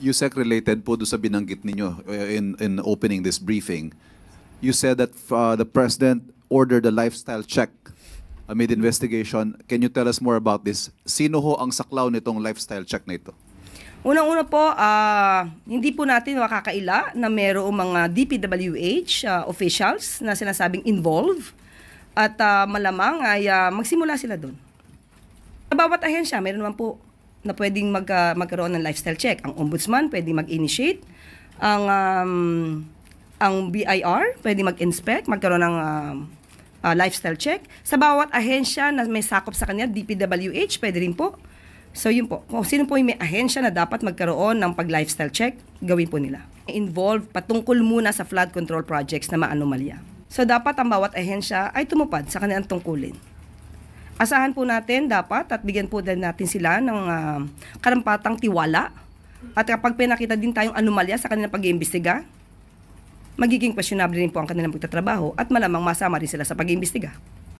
Yusek, related po doon sa binanggit ninyo in opening this briefing, you said that the President ordered a lifestyle check amid investigation. Can you tell us more about this? Sino ho ang saklaw nitong lifestyle check na ito? Unang-una po, hindi po natin makakaila na mayroong mga DPWH officials na sinasabing involved at malamang ay magsimula sila doon. Sa bawat ahensya, meron naman po na pwedeng magkaroon ng lifestyle check. Ang ombudsman pwedeng mag-initiate, ang BIR pwedeng mag-inspect, magkaroon ng lifestyle check. Sa bawat ahensya na may sakop sa kanya, DPWH, pwede rin po. So yun po, kung sino po yung may ahensya na dapat magkaroon ng pag-lifestyle check, gawin po nila. Involved patungkol muna sa flood control projects na maanomalya. So dapat ang bawat ahensya ay tumupad sa kanilang tungkulin. Asahan po natin dapat at bigyan po din natin sila ng karampatang tiwala. At kapag pinakita din tayong anomalya sa kanilang pag-iimbestiga, magiging questionable rin po ang kanilang pagtatrabaho at malamang masama rin sila sa pag-iimbestiga.